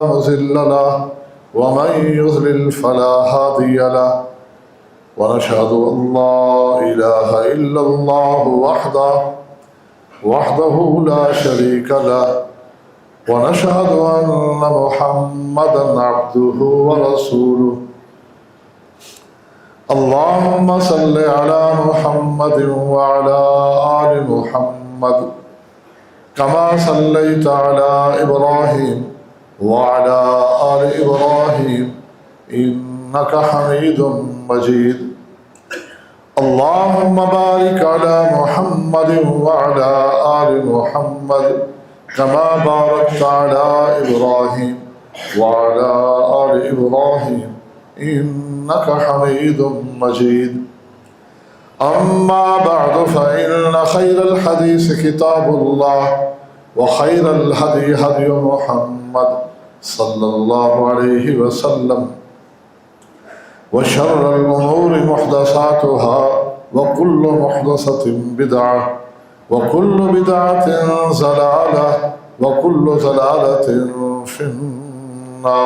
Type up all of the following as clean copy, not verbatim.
مضل له ومن يضلل فلا هادي له ونشهد أن لا إله إلا الله وحده لا شريك له ونشهد أن محمدا عبده ورسوله اللهم صل على محمد وعلى آل محمد كما صليت على إبراهيم وعلى آل إبراهيم إنك حميد مجيد اللهم بارك على محمد وعلى آل محمد كما باركت على إبراهيم وعلى آل إبراهيم إنك حميد مجيد أما بعد فإن خير الحديث كتاب الله وخير الهدي هدي محمد صلى الله عليه وسلم وشر الأمور محدثاتها وكل محدثة بدعة وكل بدعة ضلالة وكل ضلالة في النار.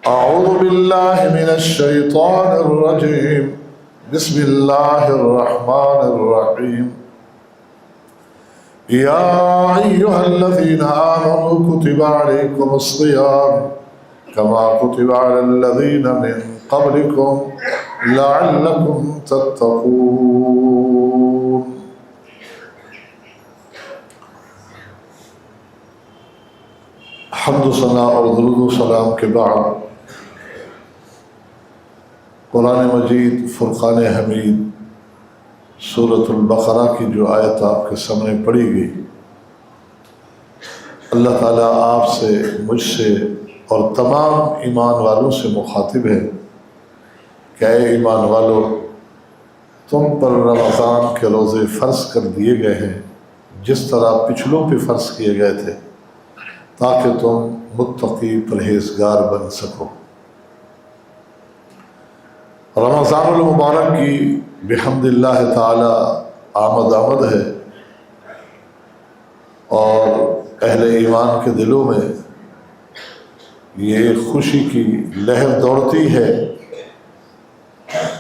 أعوذ بالله من الشيطان الرجيم. بسم الله الرحمن الرحيم. يا أيها الذين آمنوا كتب عليكم الصيام كما كتب على الذين من قبلكم لعلكم تتقون. حمد و ثنا اور درود و سلام کے بعد قرآن مجید فرقان حمید سورۃ البقرہ کی جو آیت آپ کے سامنے پڑھی گئی، اللہ تعالیٰ آپ سے، مجھ سے اور تمام ایمان والوں سے مخاطب ہے کہ اے ایمان والو، تم پر رمضان کے روزے فرض کر دیے گئے ہیں جس طرح پچھلوں پہ فرض کیے گئے تھے، تاکہ تم متقی پرہیزگار بن سکو۔ رمضان المبارک کی بحمد اللہ تعالی آمد ہے، اور اہل ایمان کے دلوں میں یہ خوشی کی لہر دوڑتی ہے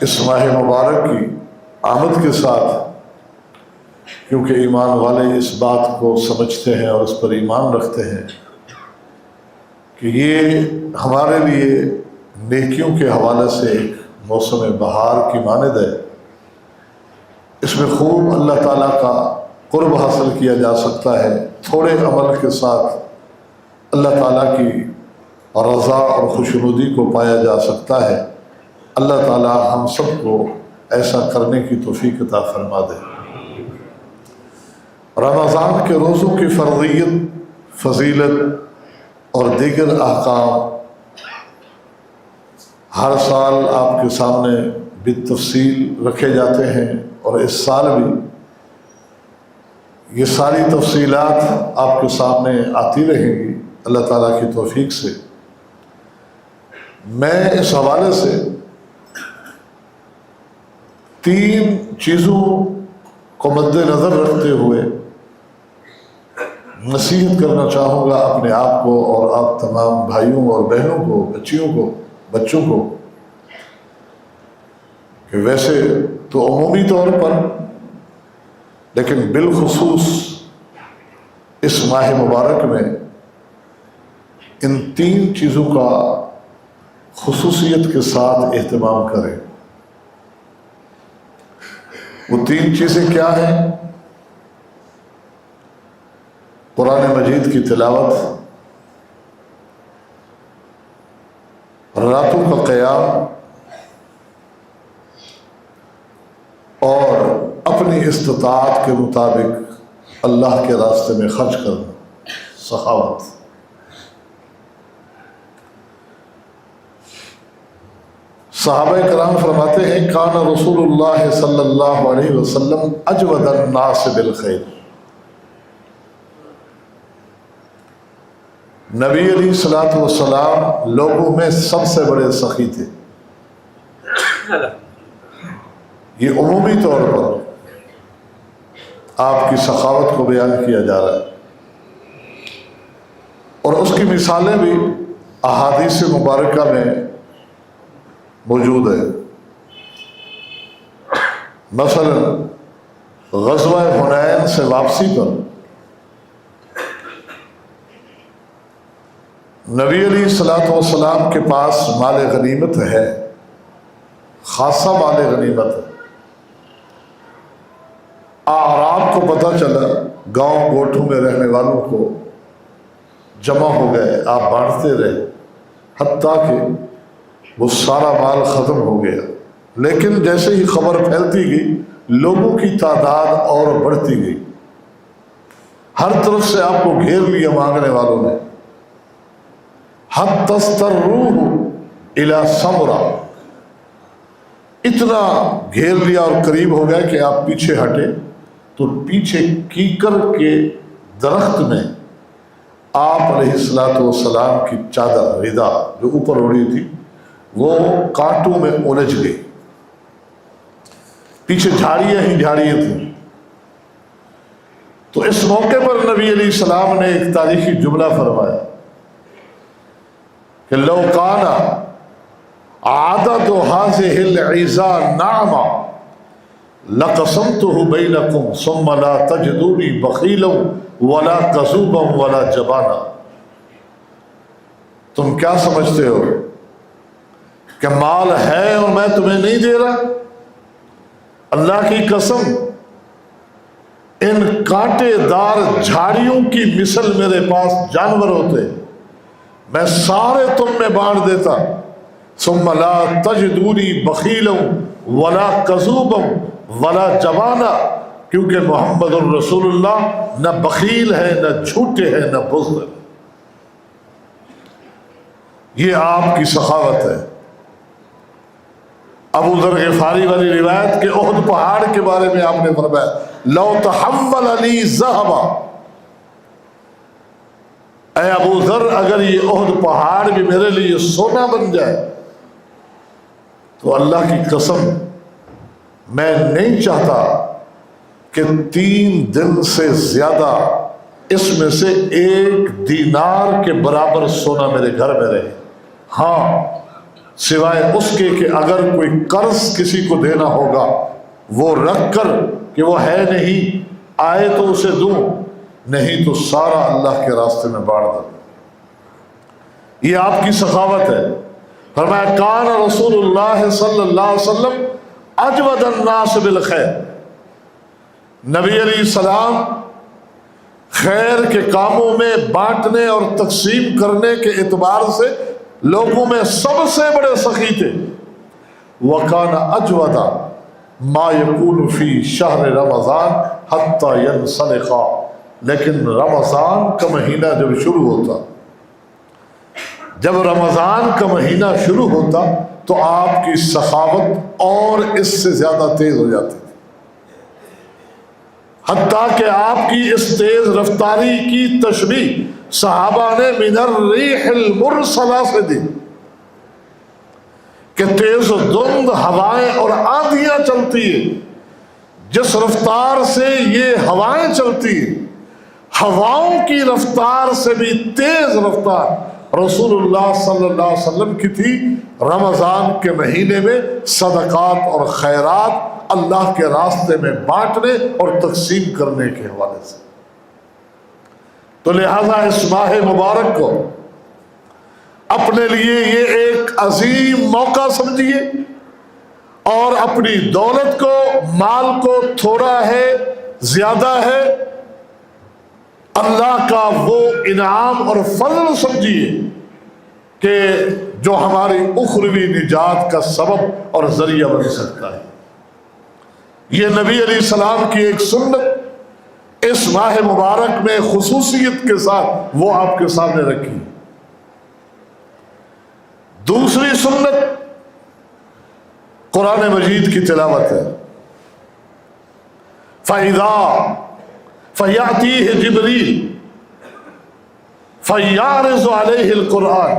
اس ماہ مبارک کی آمد کے ساتھ، کیونکہ ایمان والے اس بات کو سمجھتے ہیں اور اس پر ایمان رکھتے ہیں کہ یہ ہمارے لیے نیکیوں کے حوالے سے ایک موسم بہار کی مانند ہے۔ اس میں خوب اللہ تعالیٰ کا قرب حاصل کیا جا سکتا ہے، تھوڑے عمل کے ساتھ اللہ تعالیٰ کی رضا اور خوشنودی کو پایا جا سکتا ہے۔ اللہ تعالیٰ ہم سب کو ایسا کرنے کی توفیق عطا فرما دے۔ رمضان کے روزوں کی فرضیت، فضیلت اور دیگر احکام ہر سال آپ کے سامنے بالتفصیل رکھے جاتے ہیں، اور اس سال بھی یہ ساری تفصیلات آپ کے سامنے آتی رہیں گی اللہ تعالیٰ کی توفیق سے۔ میں اس حوالے سے 3 چیزوں کو مد نظر رکھتے ہوئے نصیحت کرنا چاہوں گا اپنے آپ کو اور آپ تمام بھائیوں اور بہنوں کو، بچوں کو، کہ ویسے تو عمومی طور پر لیکن بالخصوص اس ماہ مبارک میں ان 3 چیزوں کا خصوصیت کے ساتھ اہتمام کریں۔ وہ 3 چیزیں کیا ہیں؟ قرآن مجید کی تلاوت، راتوں کا قیام، اور اپنی استطاعت کے مطابق اللہ کے راستے میں خرچ کرنا، سخاوت۔ صحابہ کرام فرماتے ہیں کان رسول اللہ صلی اللہ علیہ وسلم اجود الناس بالخیر، نبی علیہ الصلوۃ والسلام لوگوں میں سب سے بڑے سخی تھے۔ یہ عمومی طور پر آپ کی سخاوت کو بیان کیا جا رہا ہے۔ اور اس کی مثالیں بھی احادیث مبارکہ میں موجود ہے۔ مثلا غزوہ حنین سے واپسی پر نبی علیہ الصلوۃ والسلام کے پاس مال غنیمت ہے، خاصہ مال غنیمت ہے۔ اعراب کو پتہ چلا، گاؤں گوٹھوں میں رہنے والوں کو جمع ہو گئے، آپ بانٹتے رہے حتیٰ کہ وہ سارا مال ختم ہو گیا۔ لیکن جیسے ہی خبر پھیلتی گئی لوگوں کی تعداد اور بڑھتی گئی، ہر طرف سے آپ کو گھیر لیا مانگنے والوں نے۔ حتی استروح الی سمرہ، اتنا گھیر لیا اور قریب ہو گیا کہ آپ پیچھے ہٹے تو پیچھے کیکر کے درخت میں آپ علیہ الصلوۃ والسلام کی چادر ردا جو اوپر اڑی تھی وہ کانٹوں میں الجھ گئی، پیچھے جھاڑیاں ہی جھاڑیاں تھیں۔ تو اس موقع پر نبی علیہ السلام نے ایک تاریخی جملہ فرمایا کہ لو کان عدد هذه العزا نعما لقسمته بینکم ثم لا تجدونی بخیلا ولا کذوبا ولا جبانا۔ تم کیا سمجھتے ہو کہ مال ہے اور میں تمہیں نہیں دے رہا؟ اللہ کی قسم ان کانٹے دار جھاڑیوں کی مثل میرے پاس جانور ہوتے میں سارے تم میں بانٹ دیتا۔ ثم لا تجدونی بخیلا ولا کذوبا ولا جبانا، کیونکہ محمد الرسول اللہ نہ بخیل ہے، نہ جھوٹے ہیں، نہ بزدل ہے۔ یہ آپ کی سخاوت ہے۔ ابو ذر غفاری والی روایت کے احد پہاڑ کے بارے میں آپ نے فرمایا لو تحمل علی ذہبا، اے ابو ذر اگر یہ احد پہاڑ بھی میرے لیے سونا بن جائے تو اللہ کی قسم میں نہیں چاہتا کہ 3 دن سے زیادہ اس میں سے 1 دینار کے برابر سونا میرے گھر میں رہے، ہاں سوائے اس کے کہ اگر کوئی قرض کسی کو دینا ہوگا وہ رکھ کر کہ وہ ہے نہیں، آئے تو اسے دوں، نہیں تو سارا اللہ کے راستے میں بانٹ دوں۔ یہ آپ کی سخاوت ہے۔ فرمایا کان رسول اللہ صلی اللہ علیہ وسلم اجود الناس بالخیر، نبی علیہ السلام خیر کے کاموں میں بانٹنے اور تقسیم کرنے کے اعتبار سے لوگوں میں سب سے بڑے سخی تھے۔ وَكَانَ أَجْوَدَ مَا يَكُونُ فِي شَهْرِ رمضان حَتَّى يَنْسَلِخَ، لیکن رمضان کا مہینہ جب شروع ہوتا، جب رمضان کا مہینہ شروع ہوتا تو آپ کی سخاوت اور اس سے زیادہ تیز ہو جاتی تھی، حتیٰ کہ آپ کی اس تیز رفتاری کی تشبیہ صحابہ نے من الریح المرسلہ سے دی کہ تیز و دھند ہوائیں اور آندھیاں چلتی ہیں، جس رفتار سے یہ ہوائیں چلتی ہیں ہواؤں کی رفتار سے بھی تیز رفتار رسول اللہ صلی اللہ علیہ وسلم کی تھی رمضان کے مہینے میں صدقات اور خیرات اللہ کے راستے میں بانٹنے اور تقسیم کرنے کے حوالے سے۔ تو لہذا اس ماہ مبارک کو اپنے لیے یہ ایک عظیم موقع سمجھیے اور اپنی دولت کو، مال کو تھوڑا ہے زیادہ ہے اللہ کا وہ انعام اور فضل سمجھیے کہ جو ہماری اخروی نجات کا سبب اور ذریعہ بن سکتا ہے۔ یہ نبی علیہ السلام کی ایک سنت اس ماہ مبارک میں خصوصیت کے ساتھ وہ آپ کے سامنے رکھی۔ دوسری سنت قرآن مجید کی تلاوت ہے۔ فَإِذَا فَيَأْتِيهِ جِبْرِيلُ فَيَعْرِضُ عَلَيْهِ الْقُرْآنِ۔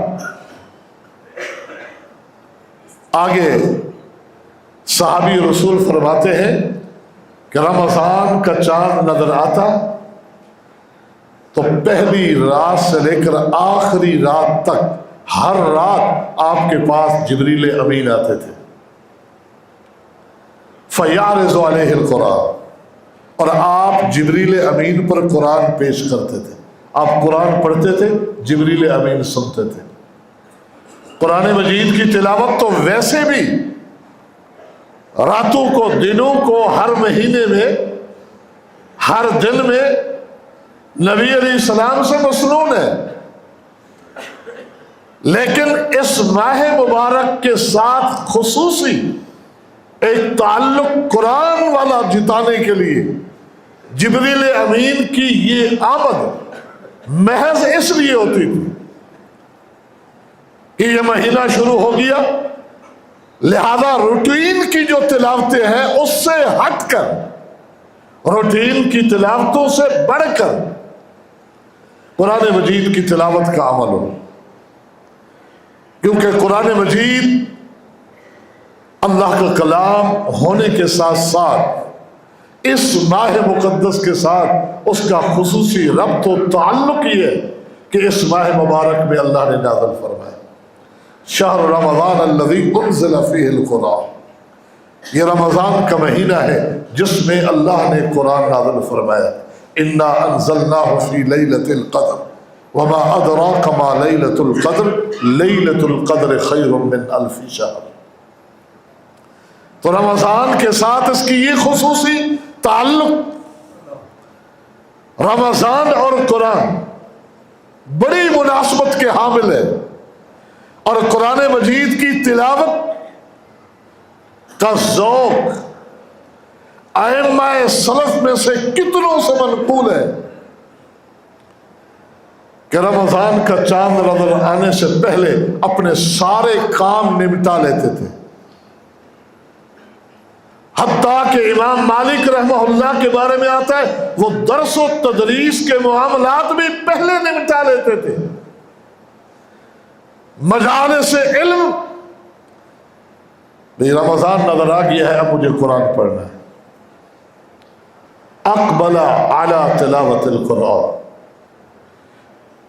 آگے صحابی رسول فرماتے ہیں کہ رمضان کا چاند نظر آتا تو پہلی رات سے لے کر آخری رات تک ہر رات آپ کے پاس جبریل امین آتے تھے. فَيَعْرِضُ عَلَيْهِ الْقُرْآنَ، اور آپ جبریل امین پر قرآن پیش کرتے تھے. آپ قرآن پڑھتے تھے، جبریل امین سنتے تھے. قرآن مجید کی تلاوت تو ویسے بھی راتوں کو، دنوں کو، ہر مہینے میں، ہر دن میں نبی علیہ السلام سے مسنون ہے، لیکن اس ماہ مبارک کے ساتھ خصوصی ایک تعلق قرآن والا جتانے کے لیے جبریل امین کی یہ آمد محض اس لیے ہوتی تھی کہ یہ مہینہ شروع ہو گیا، لہذا روٹین کی جو تلاوتیں ہیں اس سے ہٹ کر، روٹین کی تلاوتوں سے بڑھ کر قرآن مجید کی تلاوت کا عمل ہو. کیونکہ قرآن مجید اللہ کا کلام ہونے کے ساتھ ساتھ اس ماہ مقدس کے ساتھ اس کا خصوصی ربط و تعلق یہ ہے کہ اس ماہ مبارک میں اللہ نے نازل فرمایا شہر رمضان الذی انزل فیہ القرآن، یہ رمضان کا مہینہ ہے جس میں اللہ نے قرآن نازل فرمایا. انا انزلناہ فی لیلۃ القدر وما ادراک ما لیلۃ القدر لیلۃ القدر خیر من الف شہر. تو رمضان کے ساتھ اس کی یہ خصوصی تعلق، رمضان اور قرآن بڑی مناسبت کے حامل ہے. اور قرآن مجید کی تلاوت کا ذوق ائمہ سلف میں سے کتنوں سے منقول ہے کہ رمضان کا چاند نظر آنے سے پہلے اپنے سارے کام نمٹا لیتے تھے. حتیٰ کہ امام مالک رحمہ اللہ کے بارے میں آتا ہے وہ درس و تدریس کے معاملات بھی پہلے نمٹا لیتے تھے. مجالس علم بھی رمضان نظر آ گیا ہے، اب مجھے قرآن پڑھنا ہے. اقبل علی تلاوت القرآن،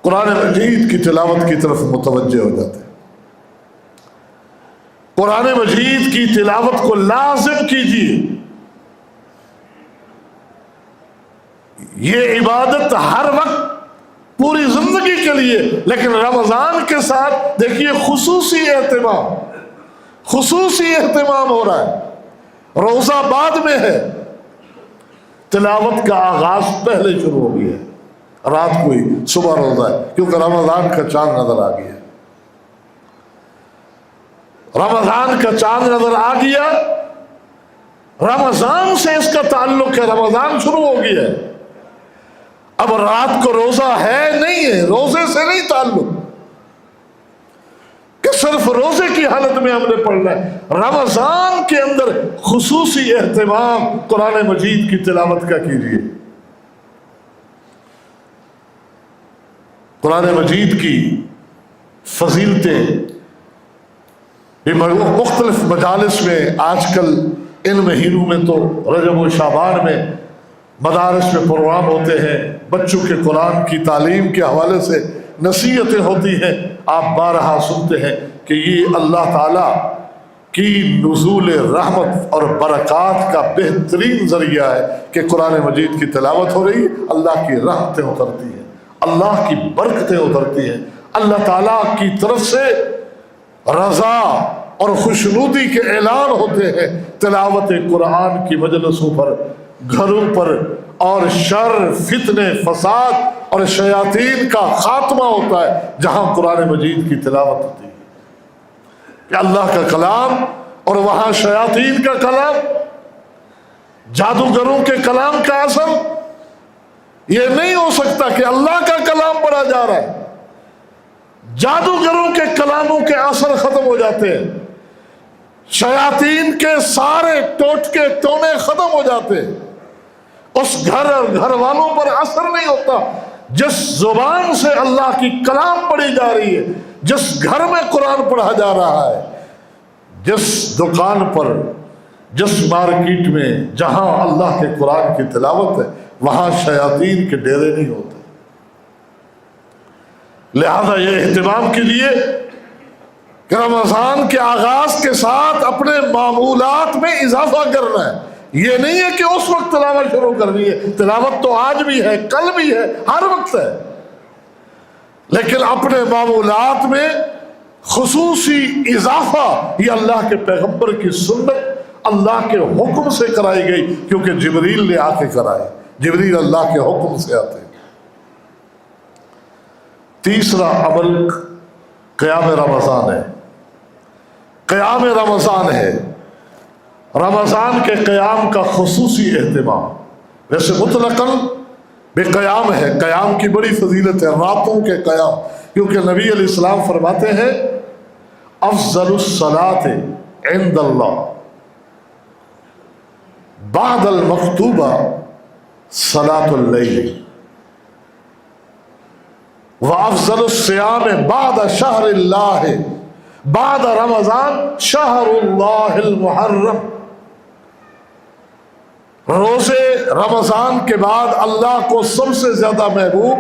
قرآن مجید کی تلاوت کی طرف متوجہ ہو جاتے ہیں. قرآن مجید کی تلاوت کو لازم کیجیے. یہ عبادت ہر وقت پوری زندگی کے لیے، لیکن رمضان کے ساتھ دیکھیے خصوصی اہتمام ہو رہا ہے. روزہ بعد میں ہے، تلاوت کا آغاز پہلے شروع ہو گیا ہے. رات کو ہی صبح روزہ ہے کیونکہ رمضان کا چاند نظر آ گیا. رمضان کا چاند نظر آ گیا، رمضان سے اس کا تعلق ہے، رمضان شروع ہو گیا ہے. اب رات کو روزہ ہے نہیں ہے، روزے سے نہیں تعلق کہ صرف روزے کی حالت میں ہم نے پڑھنا ہے. رمضان کے اندر خصوصی اہتمام قرآن مجید کی تلاوت کا کیجیے. قرآن مجید کی فضیلتیں مختلف مجالس میں، آج کل ان مہینوں میں تو رجب و شعبان میں مدارس میں پروگرام ہوتے ہیں، بچوں کے قرآن کی تعلیم کے حوالے سے نصیحتیں ہوتی ہیں. آپ بارہا سنتے ہیں کہ یہ اللہ تعالیٰ کی نزول رحمت اور برکات کا بہترین ذریعہ ہے کہ قرآن مجید کی تلاوت ہو رہی ہے، اللہ کی رحمتیں اترتی ہیں، اللہ کی برکتیں اترتی ہیں، اللہ تعالیٰ کی طرف سے رضا اور خوشنودی کے اعلان ہوتے ہیں. تلاوت قرآن کی مجلسوں پر، گھروں پر، اور شر، فتنے، فساد اور شیاطین کا خاتمہ ہوتا ہے جہاں قرآن مجید کی تلاوت ہوتی ہے. کہ اللہ کا کلام اور وہاں شیاطین کا کلام، جادوگروں کے کلام کا اثر یہ نہیں ہو سکتا کہ اللہ کا کلام پڑھا جا رہا ہے. جادوگروں کے کلاموں کے اثر ختم ہو جاتے ہیں، شیاطین کے سارے ٹوٹکے ٹونے ختم ہو جاتے ہیں، اس گھر اور گھر والوں پر اثر نہیں ہوتا. جس زبان سے اللہ کی کلام پڑھی جا رہی ہے، جس گھر میں قرآن پڑھا جا رہا ہے، جس دکان پر، جس مارکیٹ میں جہاں اللہ کے قرآن کی تلاوت ہے، وہاں شیاطین کے ڈیرے نہیں ہوتے. لہذا یہ اہتمام کیجیے کہ رمضان کے آغاز کے ساتھ اپنے معمولات میں اضافہ کرنا ہے. یہ نہیں ہے کہ اس وقت تلاوت شروع کرنی ہے، تلاوت تو آج بھی ہے، کل بھی ہے، ہر وقت ہے، لیکن اپنے معمولات میں خصوصی اضافہ یہ اللہ کے پیغمبر کی سنت اللہ کے حکم سے کرائی گئی، کیونکہ جبریل نے آ کے کرائی. جبریل اللہ کے حکم سے آتے ہیں. تیسرا عمل قیام رمضان ہے. قیام رمضان ہے. رمضان کے قیام کا خصوصی اہتمام. ویسے مطلقاً بے قیام ہے، قیام کی بڑی فضیلت ہے، راتوں کے قیام، کیونکہ نبی علیہ السلام فرماتے ہیں افضل الصلاۃ عند اللہ بعد المکتوبہ صلاۃ اللیل وافضل الصیام بعد شہر اللہ بعد رمضان شہر اللہ المحرم. روزے رمضان کے بعد اللہ کو سب سے زیادہ محبوب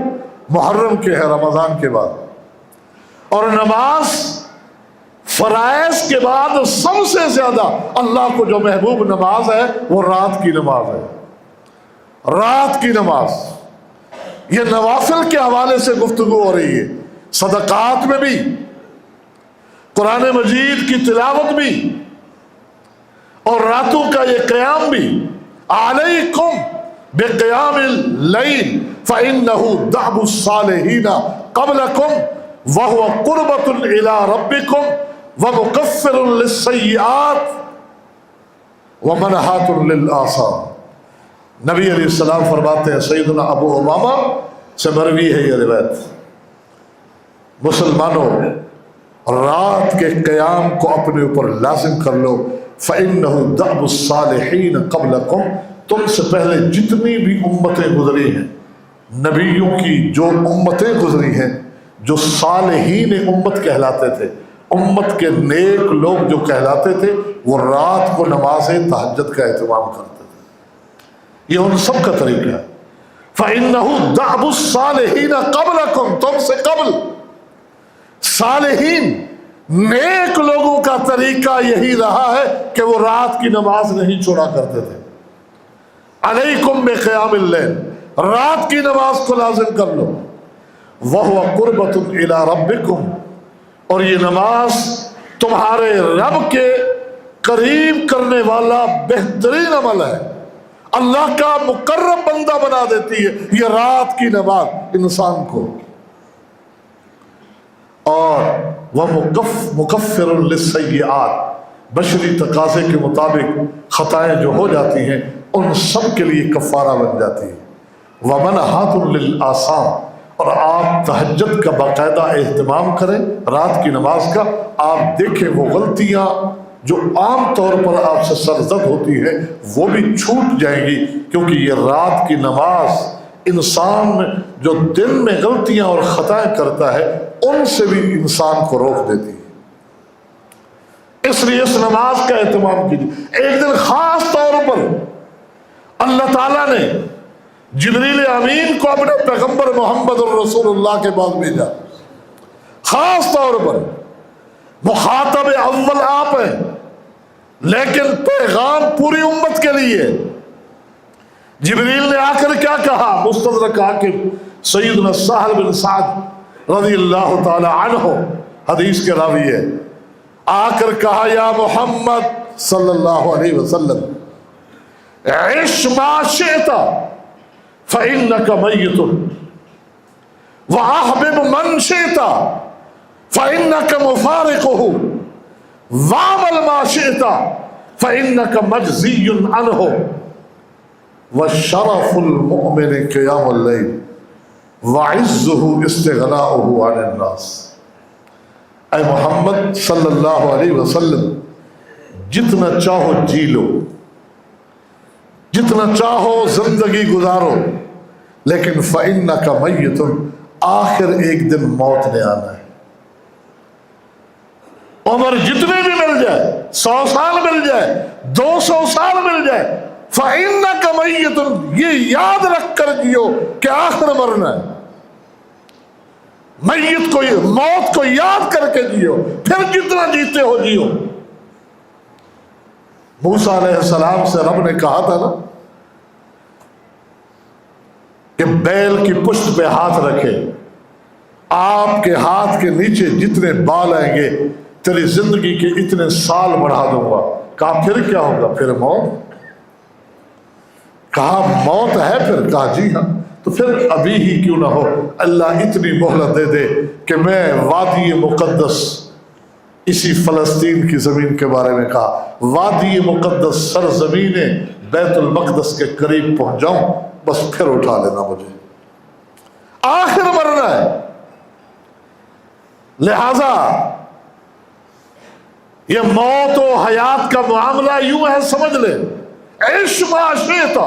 محرم کے ہے، رمضان کے بعد. اور نماز فرائض کے بعد سب سے زیادہ اللہ کو جو محبوب نماز ہے وہ رات کی نماز ہے. رات کی نماز. یہ نوافل کے حوالے سے گفتگو ہو رہی ہے، صدقات میں بھی، قرآن مجید کی تلاوت بھی، اور راتوں کا یہ قیام بھی. علیکم بقیام اللیل فإنہ دأب الصالحین قبلکم وہو قربۃ الی ربکم ومکفر للسیئات ومنہات للآثام. نبی علیہ السلام فرماتے ہیں، سیدنا ابو امامہ سے مروی ہے یہ روایت، مسلمانوں رات کے قیام کو اپنے اوپر لازم کر لو. فَإِنَّهُ دَأْبُ الصَّالِحِينَ قَبْلَكُمْ. تم سے پہلے جتنی بھی امتیں گزری ہیں، نبیوں کی جو امتیں گزری ہیں، جو صالحین امت کہلاتے تھے، امت کے نیک لوگ جو کہلاتے تھے، وہ رات کو نماز تہجد کا اہتمام کرتے تھے. یہ ان سب کا طریقہ ہے. فَإِنَّهُ دَأْبُ الصَّالِحِينَ قَبْلَكُمْ. تم سے قبل صالحین نیک لوگوں کا طریقہ یہی رہا ہے کہ وہ رات کی نماز نہیں چھوڑا کرتے تھے. علیکم بقیام اللیل. رات کی نماز کو لازم کر لو. وہو قربۃ الی ربکم. اور یہ نماز تمہارے رب کے قریب کرنے والا بہترین عمل ہے، اللہ کا مقرب بندہ بنا دیتی ہے یہ رات کی نماز انسان کو. اور وہ مکفر للسیئات، بشری تقاضے کے مطابق خطائیں جو ہو جاتی ہیں ان سب کے لیے کفارہ بن جاتی ہے. ومنہات للآثام. اور آپ تہجد کا باقاعدہ اہتمام کریں، رات کی نماز کا. آپ دیکھیں وہ غلطیاں جو عام طور پر آپ سے سرزد ہوتی ہے وہ بھی چھوٹ جائیں گی، کیونکہ یہ رات کی نماز انسان جو دن میں غلطیاں اور خطائیں کرتا ہے ان سے بھی انسان کو روک دیتی ہے. اس لیے اس نماز کا اہتمام کیجیے. ایک دن خاص طور پر اللہ تعالیٰ نے جبریل امین کو اپنے پیغمبر محمد الرسول اللہ کے پاس بھیجا. خاص طور پر مخاطب اول آپ ہیں، لیکن پیغام پوری امت کے لیے. جبریل نے آ کر کیا کہا؟ مستدرک حاکم سیدنا سہل بن سعد رضی اللہ تعالی عنہ حدیث کے راوی ہے، آ کر کہا یا محمد صلی اللہ علیہ وسلم عش ما شئت فإنک میت واحبب من شئت فإنک مفارقہ واعمل ما شئت فإنک مجزی عنہ وشرف المؤمن قیام اللیل وعزہ استغناؤہ عن الناس. اے محمد صلی اللہ علیہ وسلم جتنا چاہو جی لو، جتنا چاہو زندگی گزارو، لیکن فإنک میت، آخر ایک دن موت نے آنا ہے. عمر جتنے بھی مل جائے، 100 سال مل جائے، 200 سال مل جائے، فإنک میت، یہ یاد رکھ کر جیو کہ آخر مرنا ہے. میت کو موت کو یاد کر کے جیو، پھر جتنا جیتے ہو جیو۔ موسیٰ علیہ السلام سے رب نے کہا تھا نا کہ بیل کی پشت پہ ہاتھ رکھے، آپ کے ہاتھ کے نیچے جتنے بال آئیں گے تیری زندگی کے اتنے سال بڑھا دوں گا۔ کہا پھر کیا ہوگا؟ پھر موت۔ کہا موت ہے پھر؟ کہا جی ہاں۔ تو پھر ابھی ہی کیوں نہ ہو، اللہ اتنی مہلت دے دے کہ میں وادی مقدس، اسی فلسطین کی زمین کے بارے میں کہا، وادی مقدس سرزمین بیت المقدس کے قریب پہنچ جاؤں، بس پھر اٹھا لینا مجھے، آخر مرنا ہے۔ لہذا یہ موت و حیات کا معاملہ یوں ہے، سمجھ لے، عیش ما شئت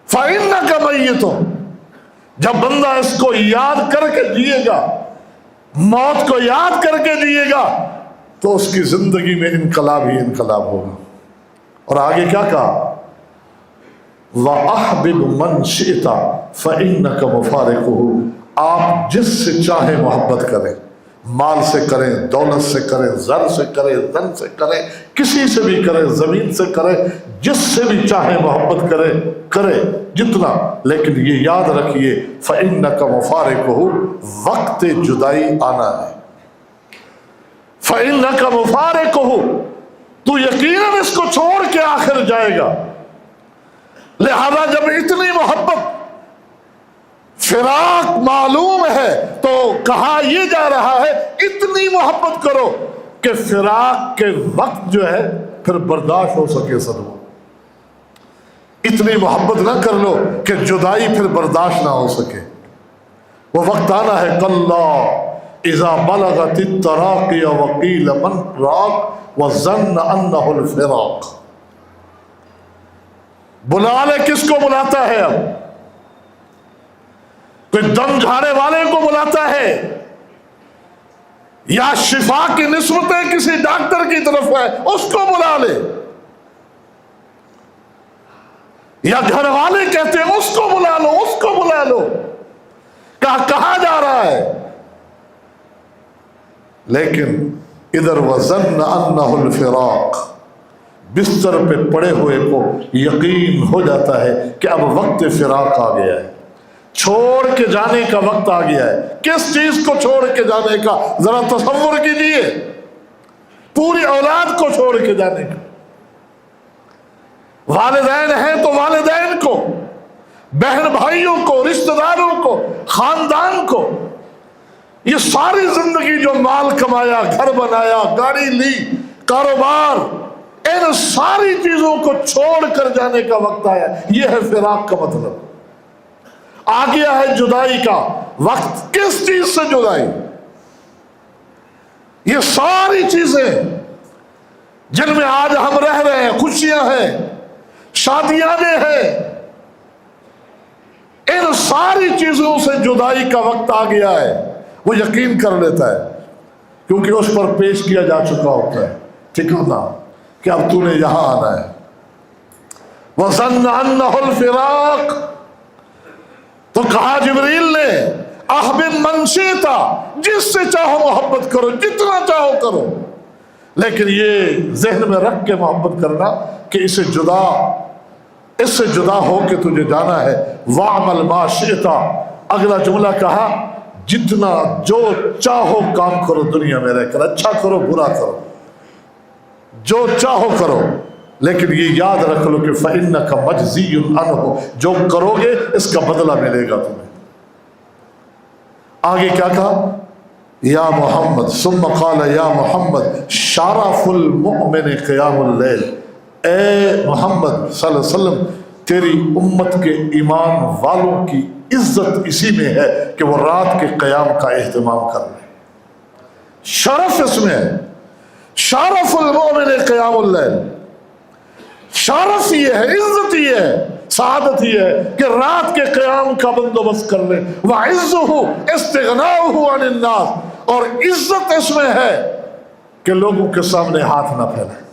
فإنک میت۔ جب بندہ اس کو یاد کر کے جیے گا، موت کو یاد کر کے جیے گا، تو اس کی زندگی میں انقلاب ہی انقلاب ہوگا۔ اور آگے کیا کہا؟ وَأَحْبِبْ مَنْ شِئْتَ فَإِنَّكَ مُفَارِقُهُ۔ آپ جس سے چاہے محبت کریں، مال سے کریں، دولت سے کریں، زر سے کریں، دن سے کریں، کسی سے بھی کریں، زمین سے کریں، جس سے بھی چاہے محبت کرے جتنا، لیکن یہ یاد رکھیے فَإِنَّكَ مُفَارِقُهُ، وقت جدائی آنا ہے۔ فَإِنَّكَ مُفَارِقُهُ، تو یقیناً اس کو چھوڑ کے آخر جائے گا۔ لہذا جب اتنی محبت، فراق معلوم ہے، تو کہا یہ جا رہا ہے اتنی محبت کرو کہ فراق کے وقت جو ہے پھر برداشت ہو سکے صدمہ۔ اتنی محبت نہ کر لو کہ جدائی پھر برداشت نہ ہو سکے۔ وہ وقت آنا ہے کلا اذا بلغت التراقی وقیل من راق وظن انہ الفراق۔ بلا لے، کس کو بلاتا ہے؟ اب کوئی دم جھاڑے والے کو بلاتا ہے، یا شفا کی نسبتیں کسی ڈاکٹر کی طرف ہے، اس کو بلا لے، یا گھر والے کہتے ہیں اس کو بلا لو، اس کو بلا لو۔ کہا جا رہا ہے، لیکن ادھر وظن انہ الفراق، بستر پہ پڑے ہوئے کو یقین ہو جاتا ہے کہ اب وقت فراق آ گیا ہے، چھوڑ کے جانے کا وقت آ گیا ہے۔ کس چیز کو چھوڑ کے جانے کا؟ ذرا تصور کیجیے، پوری اولاد کو چھوڑ کے جانے کا۔ والدین ہیں تو والدین کو، بہن بھائیوں کو، رشتہ داروں کو، خاندان کو، یہ ساری زندگی جو مال کمایا، گھر بنایا، گاڑی لی، کاروبار، ان ساری چیزوں کو چھوڑ کر جانے کا وقت آیا۔ یہ ہے فراق کا مطلب۔ آ گیا ہے جدائی کا وقت۔ کس چیز سے جدائی؟ یہ ساری چیزیں جن میں آج ہم رہ رہے ہیں، خوشیاں ہیں، شادیاں ہیں، ان ساری چیزوں سے جدائی کا وقت آ گیا ہے۔ وہ یقین کر لیتا ہے کیونکہ اس پر پیش کیا جا چکا ہوتا ہے ٹھکانہ کہ اب تو نے یہاں آنا ہے۔ وَظَنَّ أَنَّهُ الْفِرَاقُ، تو کہا جبریل نے احبب من شئت، جس سے چاہو محبت کرو، جتنا چاہو کرو، لیکن یہ ذہن میں رکھ کے محبت کرنا کہ اس سے جدا ہو کے تجھے جانا ہے۔ وَعْمَلْ مَا شِئْتَ، اگلا جملہ کہا جتنا جو چاہو کام کرو دنیا میں رہ کر، اچھا کرو برا کرو، جو چاہو کرو، لیکن یہ یاد رکھ لو کہ فَإِنَّكَ مَجْزِيٌّ عَنْهُ، جو کرو گے اس کا بدلہ ملے گا تمہیں۔ آگے کیا کہا؟ یا محمد، ثم قال یا محمد شرف المؤمن قیام اللیل، اے محمد صلی اللہ علیہ وسلم، تیری امت کے ایمان والوں کی عزت اسی میں ہے کہ وہ رات کے قیام کا اہتمام کر لیں۔ شرف اس میں ہے، شرف المؤمن قیام اللیل، شرف یہ ہے، عزت یہ ہے، سعادت یہ ہے کہ رات کے قیام کا بندوبست کر لیں۔ وَعِزُّهُ اسْتِغْنَاؤُهُ عَنِ النَّاسِ، اور عزت اس میں ہے کہ لوگوں کے سامنے ہاتھ نہ پھیلائیں،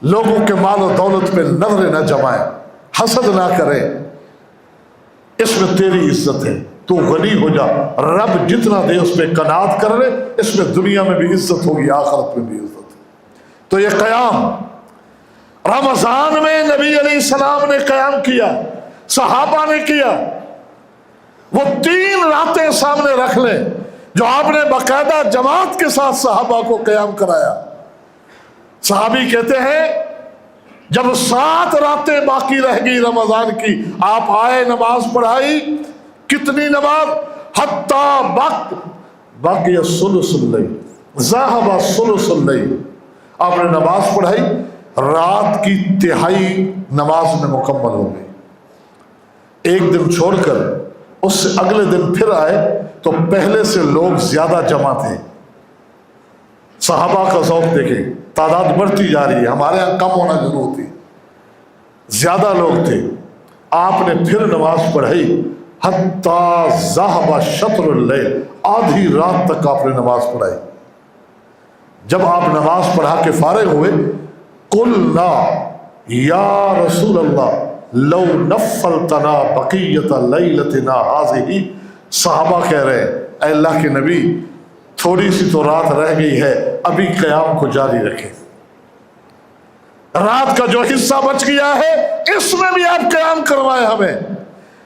لوگوں کے مال و دولت پہ نظر نہ جمائیں، حسد نہ کریں، اس میں تیری عزت ہے۔ تو غنی ہو جا، رب جتنا دے اس پہ قناعت کر لے، اس میں دنیا میں بھی عزت ہوگی، آخرت میں بھی عزت ہوگی۔ تو یہ قیام رمضان میں نبی علیہ السلام نے قیام کیا، صحابہ نے کیا۔ وہ 3 راتیں سامنے رکھ لیں جو آپ نے باقاعدہ جماعت کے ساتھ صحابہ کو قیام کرایا۔ صحابی کہتے ہیں جب 7 راتیں باقی رہ گئی رمضان کی، آپ آئے، نماز پڑھائی۔ کتنی نماز؟ حتی باقی ثلث اللیل، ذہب ثلث اللیل، آپ نے نماز پڑھائی، رات کی تہائی نماز میں مکمل ہو گئی۔ ایک دن چھوڑ کر اس سے اگلے دن پھر آئے تو پہلے سے لوگ زیادہ جمع تھے۔ صحابہ کا ذوق دیکھیں، تعداد بڑھتی جا رہی ہے، ہمارے یہاں کم ہونا ضرور تھی، زیادہ لوگ تھے۔ آپ نے پھر نماز پڑھائی، حتی ذہب شطر اللیل، آدھی رات تک آپ نے نماز پڑھائی۔ جب آپ نماز پڑھا کے فارغ ہوئے، قلنا یا رسول اللہ لو نفلتنا بقیت لیلتنا ہذہ، صحابہ کہہ رہے ہیں اے اللہ کے نبی تھوڑی سی تو رات رہ گئی ہے، ابھی قیام کو جاری رکھیں، رات کا جو حصہ بچ گیا ہے اس میں بھی آپ قیام کروائے ہمیں۔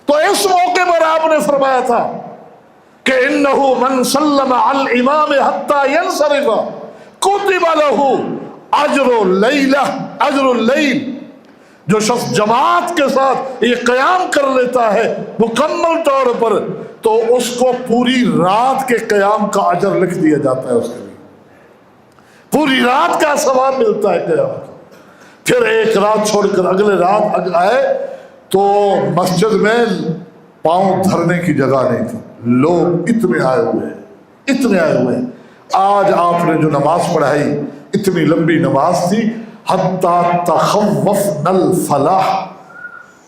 تو اس موقع پر آپ نے فرمایا تھا کہ انہ من سلم علی الامام حتی ینصرف کتب لہ اجر اللیلہ، اجر اللیل، جو شخص جماعت کے ساتھ یہ قیام کر لیتا ہے مکمل طور پر، تو اس کو پوری رات کے قیام کا اجر لکھ دیا جاتا ہے، اس کے لیے پوری رات کا ثواب ملتا ہے قیام کا۔ پھر ایک رات چھوڑ کر اگلے رات آئے تو مسجد میں پاؤں دھرنے کی جگہ نہیں تھی، لوگ اتنے آئے ہوئے ہیں، اتنے آئے ہوئے ہیں۔ آج آپ نے جو نماز پڑھائی اتنی لمبی نماز تھی، حتی تخوفنا الفلاح،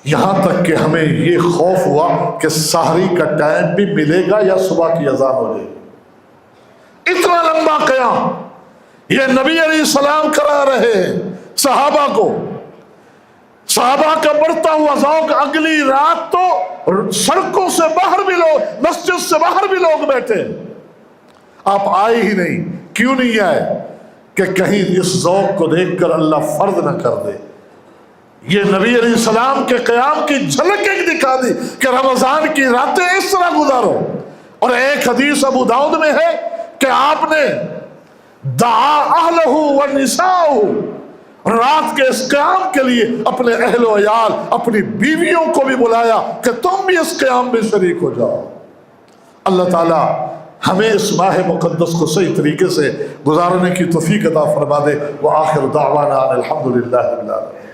یہاں تک کہ ہمیں یہ خوف ہوا کہ سحری کا ٹائم بھی ملے گا یا صبح کی اذان ہو جائے گی۔ اتنا لمبا قیام یہ نبی علیہ السلام کرا رہے ہیں صحابہ کو۔ صحابہ کا بڑھتا ہوا ذوق، اگلی رات تو سڑکوں سے باہر بھی لوگ، مسجد سے باہر بھی لوگ بیٹھے، آپ آئے ہی نہیں۔ کیوں نہیں آئے؟ کہ کہیں اس ذوق کو دیکھ کر اللہ فرض نہ کر دے۔ یہ نبی علیہ السلام کے قیام کی جھلک ایک دکھا دی کہ رمضان کی راتیں اس طرح گزارو۔ اور ایک حدیث ابو داؤد میں ہے کہ آپ نے دعا اہلہ ونساءہ، رات کے اس قیام کے لیے اپنے اہل و عیال، اپنی بیویوں کو بھی بلایا کہ تم بھی اس قیام میں شریک ہو جاؤ۔ اللہ تعالیٰ ہمیں اس ماہ مقدس کو صحیح طریقے سے گزارنے کی توفیق عطا فرما دے۔ وآخر دعوانا الحمدللہ رب العالمین۔